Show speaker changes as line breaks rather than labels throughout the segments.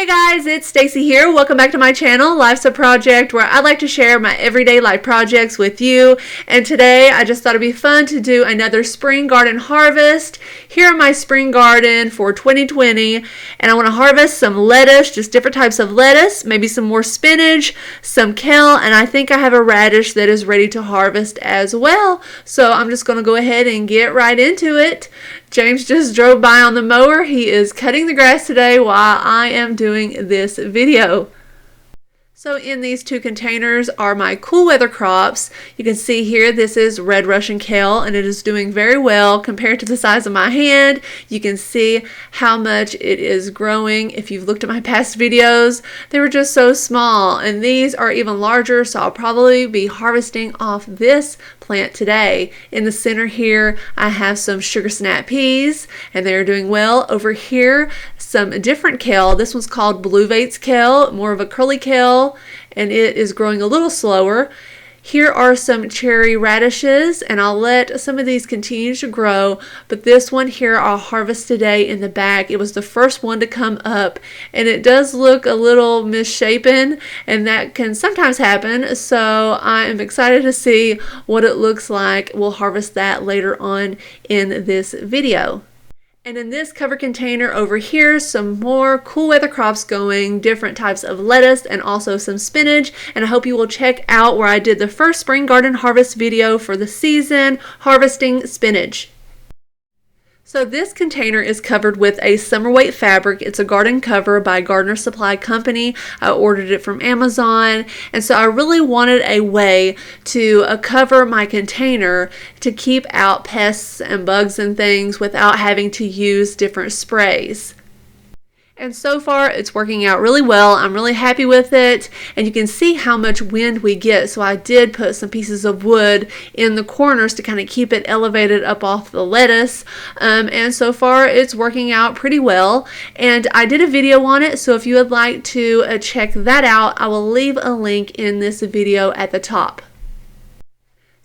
Hey guys, it's Stacy here. Welcome back to my channel, Life's a Project, where I like to share my everyday life projects with you. And today I just thought it'd be fun to do another spring garden harvest here in my spring garden for 2020. And I want to harvest some lettuce, just different types of lettuce, maybe some more spinach, some kale, and I think I have a radish that is ready to harvest as well. So I'm just going to go ahead and get right into it. James just drove by on the mower. He is cutting the grass today while I am doing this video. So in these two containers are my cool weather crops. You can see here this is red Russian kale and it is doing very well compared to the size of my hand. You can see how much it is growing. If you've looked at my past videos, they were just so small, and these are even larger, so I'll probably be harvesting off this plant today. In the center here I have some sugar snap peas and they're doing well. Over here some different kale. This one's called Blue Vates kale, more of a curly kale, and it is growing a little slower. Here are some cherry radishes, and I'll let some of these continue to grow, but this one here I'll harvest today in the bag. It was the first one to come up, and it does look a little misshapen, and that can sometimes happen, so I am excited to see what it looks like. We'll harvest that later on in this video. And in this cover container over here, some more cool weather crops going, different types of lettuce and also some spinach. And I hope you will check out where I did the first spring garden harvest video for the season, harvesting spinach. So this container is covered with a summer weight fabric. It's a garden cover by Gardener Supply Company. I ordered it from Amazon, and so I really wanted a way to cover my container to keep out pests and bugs and things without having to use different sprays. And so far it's working out really well. I'm really happy with it, and you can see how much wind we get. So I did put some pieces of wood in the corners to kind of keep it elevated up off the lettuce, and so far it's working out pretty well. And I did a video on it, so if you would like to check that out, I will leave a link in this video at the top.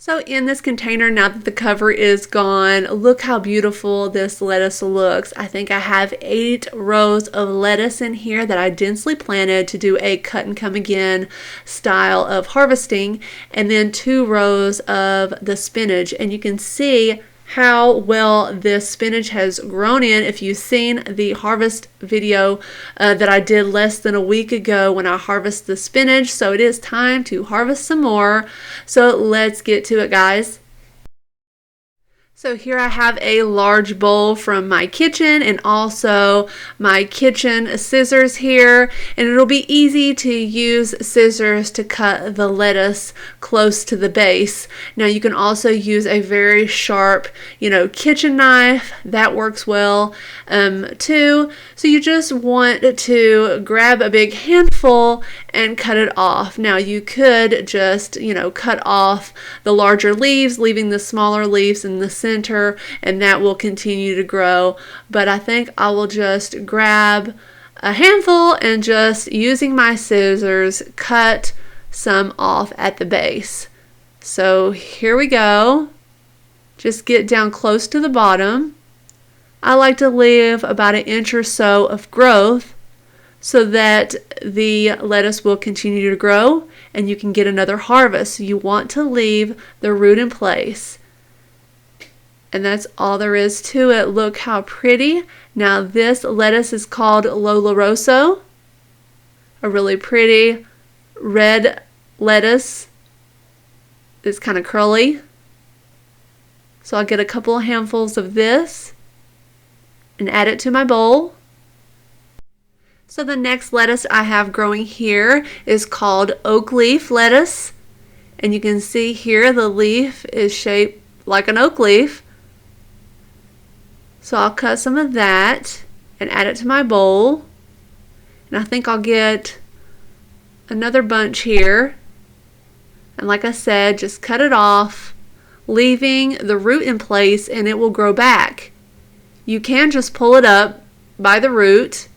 So in this container, now that the cover is gone, look how beautiful this lettuce looks. I think I have 8 rows of lettuce in here that I densely planted to do a cut and come again style of harvesting, and then 2 rows of the spinach. And you can see how well this spinach has grown in. If you've seen the harvest video that I did less than a week ago when I harvested the spinach. So it is time to harvest some more. So let's get to it, guys. So here I have a large bowl from my kitchen and also my kitchen scissors here, and it'll be easy to use scissors to cut the lettuce close to the base. Now you can also use a very sharp, kitchen knife. That works well too. So you just want to grab a big handful and cut it off. Now you could just, cut off the larger leaves, leaving the smaller leaves in the center, and that will continue to grow. But I think I will just grab a handful and just using my scissors cut some off at the base. So here we go. Just get down close to the bottom. I like to leave about 1 inch or so of growth so that the lettuce will continue to grow and you can get another harvest. You want to leave the root in place. And that's all there is to it. Look how pretty. Now this lettuce is called Lola Rosso, a really pretty red lettuce. It's kind of curly. So I'll get a couple of handfuls of this and add it to my bowl. So the next lettuce I have growing here is called oak leaf lettuce. And you can see here the leaf is shaped like an oak leaf. So I'll cut some of that and add it to my bowl. And I think I'll get another bunch here. And like I said, just cut it off, leaving the root in place, and it will grow back. You can just pull it up by the root,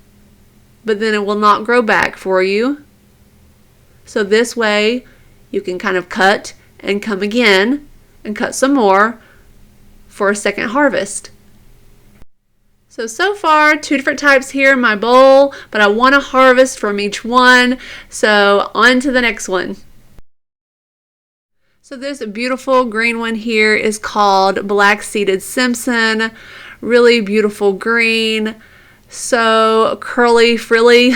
but then it will not grow back for you. So this way you can kind of cut and come again and cut some more for a second harvest. So far, 2 different types here in my bowl, but I want to harvest from each one. So on to the next one. So this beautiful green one here is called Black Seeded Simpson. Really beautiful green. So curly, frilly.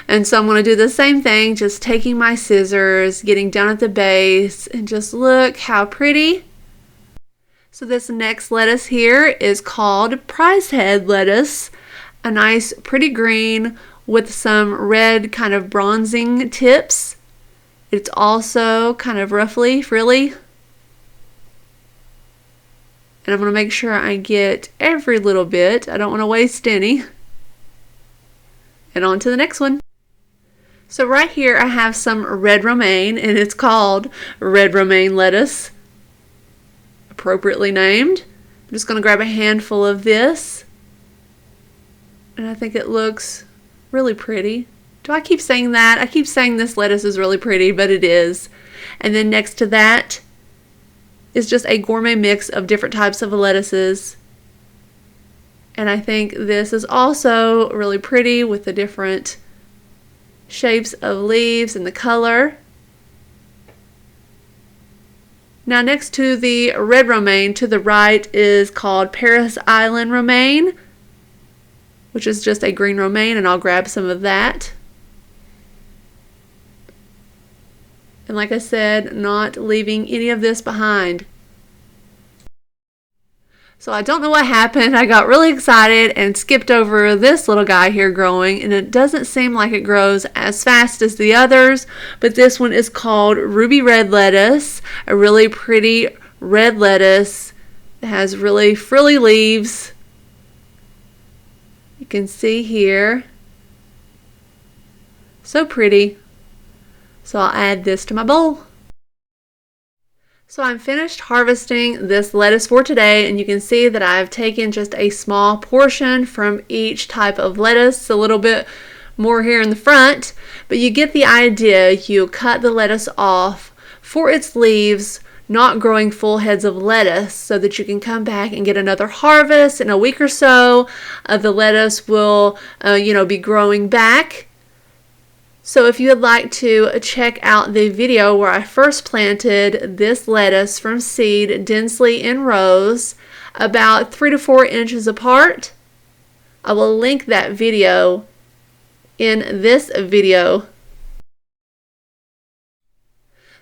And so I'm going to do the same thing, just taking my scissors, getting down at the base, and just look how pretty. So this next lettuce here is called Prize Head lettuce. A nice pretty green with some red kind of bronzing tips. It's also kind of roughly frilly. And I'm going to make sure I get every little bit. I don't want to waste any. And on to the next one. So right here I have some red romaine, and it's called red romaine lettuce. Appropriately named. I'm just going to grab a handful of this, and I think it looks really pretty. Do I keep saying that? I keep saying this lettuce is really pretty, but it is. And then next to that is just a gourmet mix of different types of lettuces, and I think this is also really pretty with the different shapes of leaves and the color. Now next to the red romaine to the right is called Paris Island romaine, which is just a green romaine, and I'll grab some of that. And like I said, not leaving any of this behind. So I don't know what happened. I got really excited and skipped over this little guy here growing, and it doesn't seem like it grows as fast as the others, but this one is called Ruby Red lettuce, a really pretty red lettuce. It has really frilly leaves. You can see here. So pretty. So I'll add this to my bowl. So I'm finished harvesting this lettuce for today, and you can see that I've taken just a small portion from each type of lettuce, a little bit more here in the front, but you get the idea. You cut the lettuce off for its leaves, not growing full heads of lettuce, so that you can come back and get another harvest in a week or so. The lettuce will be growing back. So if you would like to check out the video where I first planted this lettuce from seed densely in rows, about 3 to 4 inches apart, I will link that video in this video.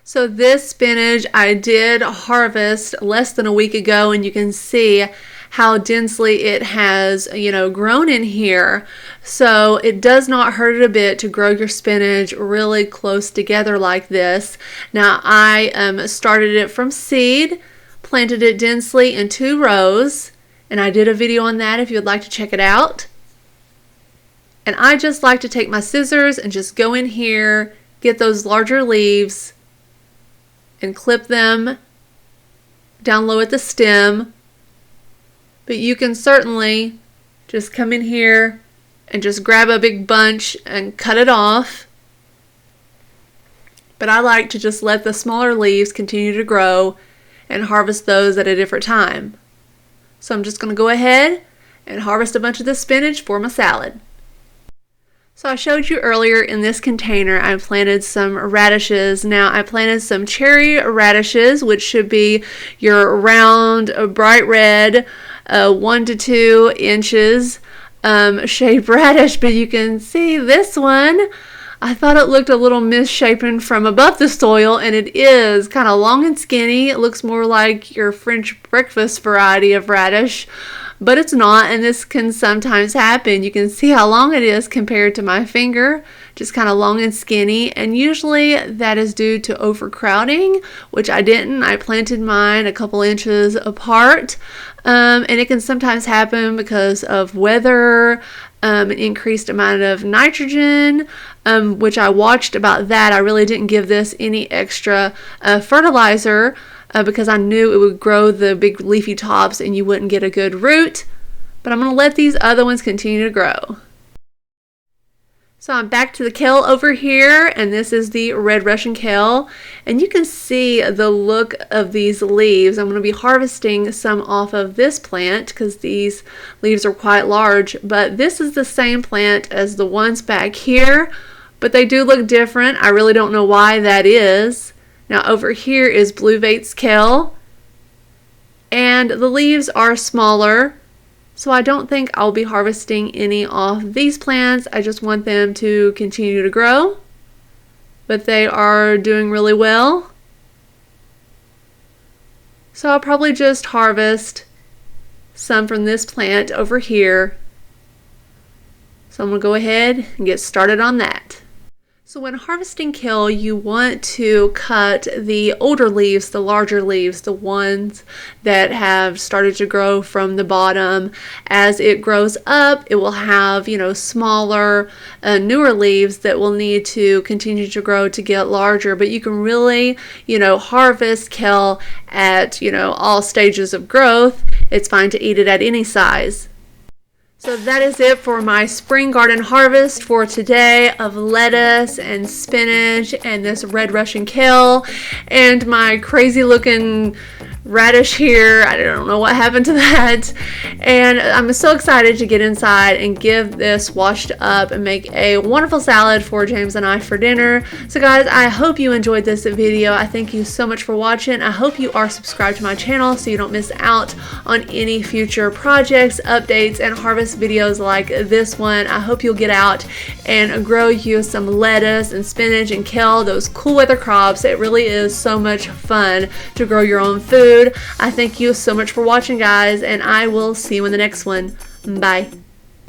So this spinach I did harvest less than a week ago, and you can see how densely it has, grown in here. So it does not hurt it a bit to grow your spinach really close together like this. Now I started it from seed, planted it densely in 2 rows, and I did a video on that if you would like to check it out. And I just like to take my scissors and just go in here, get those larger leaves, and clip them down low at the stem. But you can certainly just come in here and just grab a big bunch and cut it off. But I like to just let the smaller leaves continue to grow and harvest those at a different time. So I'm just going to go ahead and harvest a bunch of this spinach for my salad. So I showed you earlier in this container I planted some radishes. Now I planted some cherry radishes, which should be your round, bright red, 1 to 2 inches shaped radish. But you can see this one, I thought it looked a little misshapen from above the soil, and it is kind of long and skinny. It looks more like your French breakfast variety of radish. But it's not, and this can sometimes happen. You can see how long it is compared to my finger, just kind of long and skinny, and usually that is due to overcrowding, which I didn't. I planted mine a couple inches apart, and it can sometimes happen because of weather, an increased amount of nitrogen, which I watched about that. I really didn't give this any extra fertilizer, because I knew it would grow the big leafy tops and you wouldn't get a good root. But I'm going to let these other ones continue to grow. So I'm back to the kale over here, and this is the red Russian kale, and you can see the look of these leaves. I'm going to be harvesting some off of this plant because these leaves are quite large, but this is the same plant as the ones back here, but they do look different. I really don't know why that is. Now over here is Blue Vate's kale, and the leaves are smaller. So I don't think I'll be harvesting any off these plants. I just want them to continue to grow. But they are doing really well. So I'll probably just harvest some from this plant over here. So I'm going to go ahead and get started on that. So when harvesting kale, you want to cut the older leaves, the larger leaves, the ones that have started to grow from the bottom. As it grows up, it will have, smaller, newer leaves that will need to continue to grow to get larger. But you can really, harvest kale at, all stages of growth. It's fine to eat it at any size. So that is it for my spring garden harvest for today of lettuce and spinach and this red Russian kale and my crazy looking radish here. I don't know what happened to that. And I'm so excited to get inside and give this washed up and make a wonderful salad for James and I for dinner. So guys, I hope you enjoyed this video. I thank you so much for watching. I hope you are subscribed to my channel so you don't miss out on any future projects, updates, and harvest videos like this one. I hope you'll get out and grow you some lettuce and spinach and kale, those cool weather crops. It really is so much fun to grow your own food. I thank you so much for watching, guys, and I will see you in the next one. Bye.